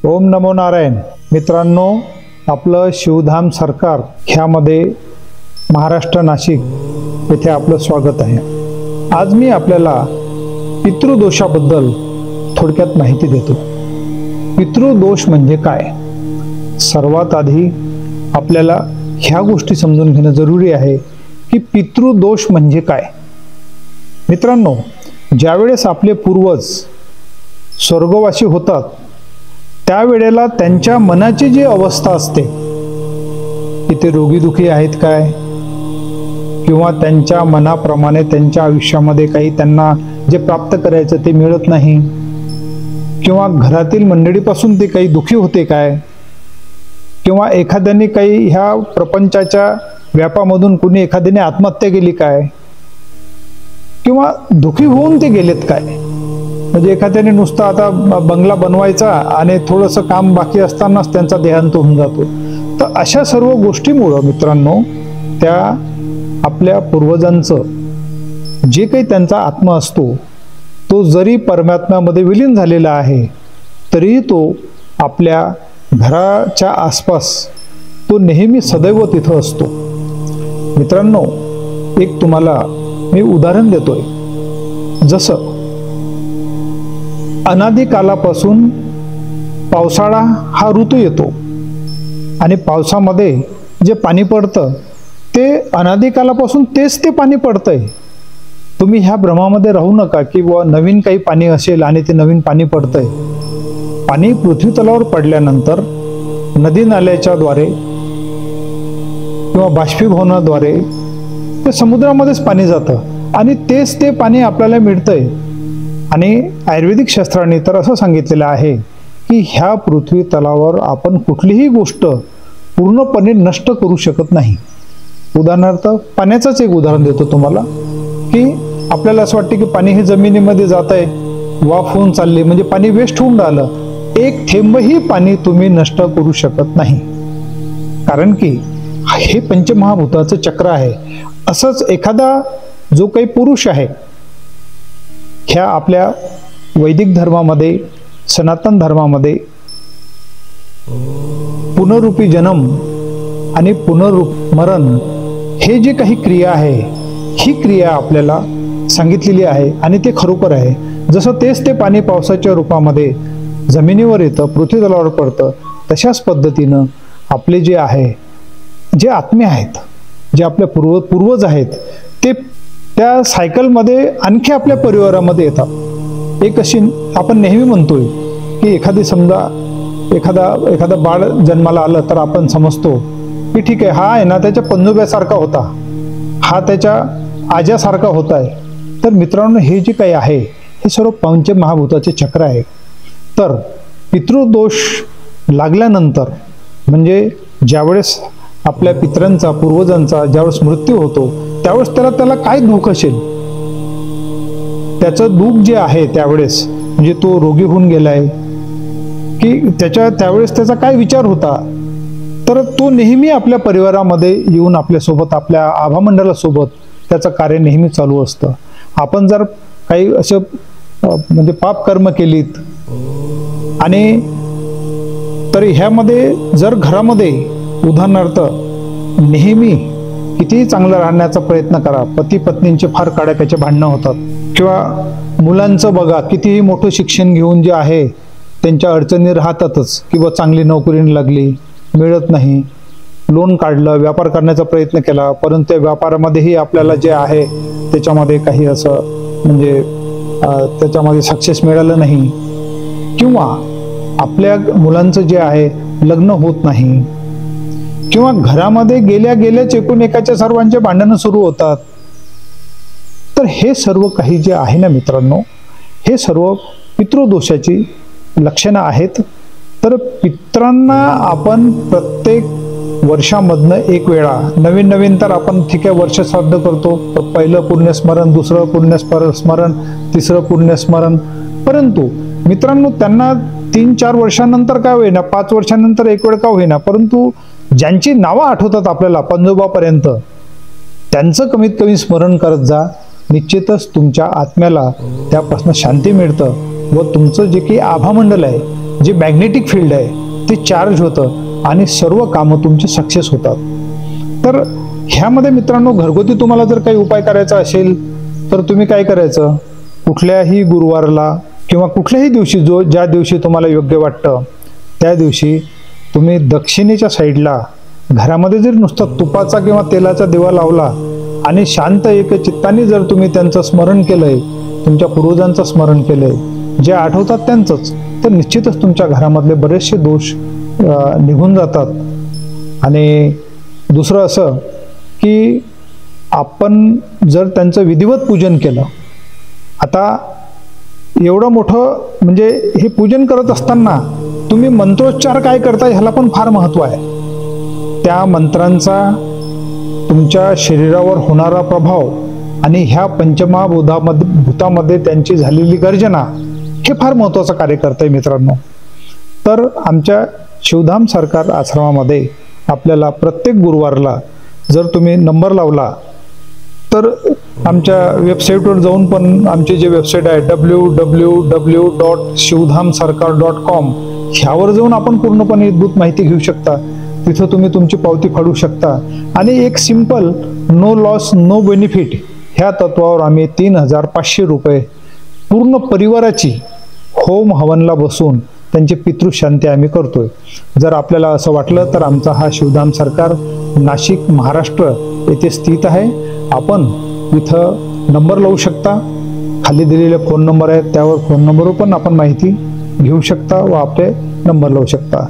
ओम नमो नारायण. मित्रांनो, आपलं शिवधाम सरकार ह्यामध्ये महाराष्ट्र नाशिक येथे आपलं स्वागत आहे. आज मी आपल्याला पितृदोषाबद्दल थोडक्यात माहिती देतो. पितृदोष म्हणजे काय? सर्वात आधी आपल्याला ह्या गोष्टी समजून घेणं जरुरी आहे की पितृदोष म्हणजे काय. मित्रांनो, ज्यावेळेस आपले पूर्वज स्वर्गवासी होतात त्यावेळेला त्यांच्या मनाची जी अवस्था असते की ते रोगीदुखी आहेत काय, किंवा त्यांच्या मनाप्रमाणे त्यांच्या आयुष्यामध्ये काही त्यांना जे प्राप्त करायचं ते मिळत नाही, किंवा घरातील मंडळीपासून ते काही दुखी होते काय, किंवा एखाद्याने काही ह्या प्रपंचाच्या व्यापामधून कुणी एखाद्याने आत्महत्या केली काय, किंवा दुखी होऊन ते गेलेत काय. म्हणजे एखाद्याने नुसतं आता बंगला बनवायचा आणि थोडंसं काम बाकी असतानाच त्यांचा देहांत होऊन जातो. तर अशा सर्व गोष्टीमुळं मित्रांनो, त्या आपल्या पूर्वजांचं जे काही त्यांचा आत्मा असतो तो जरी परमात्म्यामध्ये विलीन झालेला आहे तरी तो आपल्या घराच्या आसपास तो नेहमी सदैव तिथं असतो. मित्रांनो, एक तुम्हाला मी उदाहरण देतोय. जसं अनादी कालापासून पावसाळा हा ऋतू येतो आणि पावसामध्ये जे पाणी पडतं ते अनादी कालापासून तेच ते पाणी पडतंय. तुम्ही ह्या भ्रमामध्ये राहू नका की नवीन काही पाणी असेल आणि ते नवीन पाणी पडतंय. पाणी पृथ्वी तलावर पडल्यानंतर नदी नाल्याच्या द्वारे किंवा बाष्पीभवनाद्वारे ते समुद्रामध्येच पाणी जातं आणि तेच ते पाणी आपल्याला मिळतंय. आणि आयुर्वेदिक शास्त्राने तर असं सांगितलेलं आहे की ह्या पृथ्वी तलावर आपण कुठलीही गोष्ट पूर्णपणे नष्ट करू शकत नाही. उदाहरणार्थ पाण्याचंच एक उदाहरण देतो तुम्हाला की आपल्याला असं वाटतं की पाणी हे जमिनीमध्ये जात आहे, वाफ होऊन चालली, म्हणजे पाणी वेस्ट होऊन राहिलं. एक थेंबही पाणी तुम्ही नष्ट करू शकत नाही, कारण की हे पंचमहाभूताचं चक्र आहे. असंच एखादा जो काही पुरुष आहे ह्या आपल्या वैदिक धर्मामध्ये, सनातन धर्मामध्ये पुनरुपी जन्म आणि पुनरुप मरण हे जे काही क्रिया आहे ही क्रिया आपल्याला सांगितलेली आहे आणि ते खरोखर आहे. जसं तेच ते पाणी पावसाच्या रूपामध्ये जमिनीवर येतं, पृथ्वी तलावर पडतं, तशाच पद्धतीनं आपले जे आहे, जे आत्मे आहेत, जे आपल्या पूर्वज आहेत, ते त्या सायकलमध्ये आणखी आपल्या परिवारामध्ये येतात. एक अशी आपण नेहमी म्हणतोय की एखादी समजा एखादा बाळ जन्माला आलं तर आपण समजतो की ठीक आहे, हा आहे ना त्याच्या पणजोब्यासारखा होता, हा त्याच्या आज्यासारखा होत आहे. तर मित्रांनो, हे जे काही आहे हे सर्व पंचमहाभूताचे चक्र आहे. तर पितृदोष लागल्यानंतर म्हणजे ज्यावेळेस आपल्या पितरांचा, पूर्वजांचा ज्यावेळेस मृत्यू होतो त्यावेळेस त्याला काय दुःख असेल, त्याचं दुःख जे आहे त्यावेळेस म्हणजे तो रोगी होऊन गेलाय की त्यावेळेस त्याचा काय विचार होता. तर तो नेहमी आपल्या परिवारामध्ये येऊन आपल्यासोबत, आपल्या आभामंडलासोबत त्याचं कार्य नेहमी चालू असतं. आपण जर काही असं म्हणजे पाप कर्म केलीत आणि तर ह्यामध्ये जर घरामध्ये उदाहरणार्थ नेहमी कितीही चांगलं राहण्याचा प्रयत्न करा, पती पत्नींचे फार काड्याकाचे भांडणं होतात, किंवा मुलांचं बघा कितीही मोठं शिक्षण घेऊन जे आहे त्यांच्या अडचणी राहतातच, किंवा चांगली नोकरी लागली, मिळत नाही, लोन काढलं, व्यापार करण्याचा प्रयत्न केला, परंतु त्या व्यापारामध्येही आपल्याला जे आहे त्याच्यामध्ये काही असं म्हणजे त्याच्यामध्ये सक्सेस मिळालं नाही, किंवा आपल्या मुलांचं जे आहे लग्न होत नाही, किंवा घरामध्ये गेल्याच एकूण एकाच्या सर्वांचे भांडणं सुरू होतात. तर हे सर्व काही जे आहे ना मित्रांनो, हे सर्व पितृदोषाची लक्षणं आहेत. तर पित्रांना आपण प्रत्येक वर्षामधनं एक वेळा नवीन तर आपण ठीक आहे वर्ष श्राद्ध करतो, पहिलं पुण्यस्मरण, दुसरं पुण्यस्मरण, तिसरं पुण्यस्मरण. परंतु मित्रांनो, त्यांना 3-4 वर्षानंतर काय होईना, 5 वर्षानंतर एक वेळ का होईना, परंतु ज्यांची नावं आठवतात आपल्याला पंजोबापर्यंत त्यांचं कमीत कमी स्मरण करत जा. निश्चितच तुमच्या आत्म्याला त्यापासून शांती मिळतं व तुमचं जे काही आभामंडल आहे जे मॅग्नेटिक फील्ड आहे ते चार्ज होतं आणि सर्व कामं तुमची सक्सेस होतात. तर ह्यामध्ये मित्रांनो, घरगुती तुम्हाला जर काही उपाय करायचा असेल तर तुम्ही काय करायचं, कुठल्याही गुरुवारला किंवा कुठल्याही दिवशी ज्या दिवशी तुम्हाला योग्य वाटतं त्या दिवशी तुम्ही दक्षिणेच्या साईडला घरामध्ये जर नुसता तुपाचा किंवा तेलाचा दिवा लावला आणि शांत एकचित्ताने जर तुम्ही त्यांचं स्मरण केलंय, तुमच्या पूर्वजांचं स्मरण केलंय, जे आठवतात त्यांचंच, तर निश्चितच तुमच्या घरामधले बरेचसे दोष निघून जातात. आणि दुसरं असं की आपण जर त्यांचं विधिवत पूजन केलं, आता एवढं मोठं म्हणजे हे पूजन करत असताना तुम्ही मंत्रोच्चार काय करता ह्याला पण फार महत्त्व आहे. त्या मंत्रांचा तुमच्या शरीरावर होणारा प्रभाव आणि ह्या भूतामध्ये त्यांची झालेली गर्जना हे फार महत्त्वाचं कार्य करतंय मित्रांनो. तर आमच्या शिवधाम सरकार आश्रमामध्ये आपल्याला प्रत्येक गुरुवारला जर तुम्ही नंबर लावला तर आमच्या वेबसाईटवर जाऊन पण आमची जी वेबसाईट आहे www.shivdhamsarkar.com ह्यावर जाऊन आपण पूर्णपणे अद्भुत माहिती घेऊ शकता. तिथं तुम्ही तुमची पावती फाडू शकता आणि एक simple no loss no benefit ह्या तत्वावर आम्ही 3,500 रुपये पूर्ण परिवाराची होम हवनला बसून त्यांची पितृशांती आम्ही करतोय. जर आपल्याला असं वाटलं तर आमचा हा शिवधाम सरकार नाशिक महाराष्ट्र येथे स्थित आहे. आपण इथं नंबर लावू शकता, खाली दिलेले फोन नंबर आहेत त्यावर फोन नंबरवर पण आपण माहिती घेऊ शकता व आपले नंबर लावू शकता.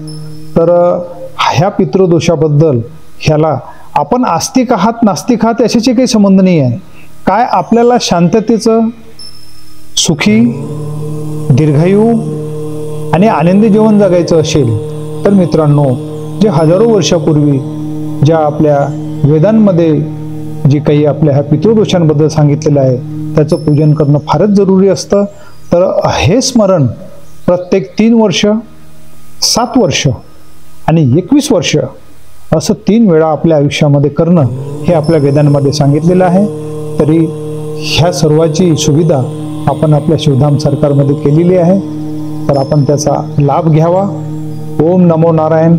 तर ह्या पितृदोषाबद्दल ह्याला आपण आस्तिक आहात नास्तिक आहात याच्याशी काही संबंध नाही आहे. काय आपल्याला शांततेचं, सुखी, दीर्घायू आणि आनंदी जीवन जगायचं असेल तर मित्रांनो, जे हजारो वर्षापूर्वी ज्या आपल्या वेदांमध्ये जी काही आपल्या ह्या पितृदोषांबद्दल सांगितलेलं आहे त्याचं पूजन करणं फारच जरुरी असतं. तर हे स्मरण प्रत्येक 3 वर्ष, 7 वर्ष आणि 21 वर्ष असं 3 वेळा आपल्या आयुष्यामध्ये करणं हे आपल्या वेदांमध्ये सांगितलेलं आहे. तरी ह्या सर्वाची सुविधा आपण आपल्या शिवधाम सरकारमध्ये केलेली आहे. तर आपण त्याचा लाभ घ्यावा. ओम नमो नारायण.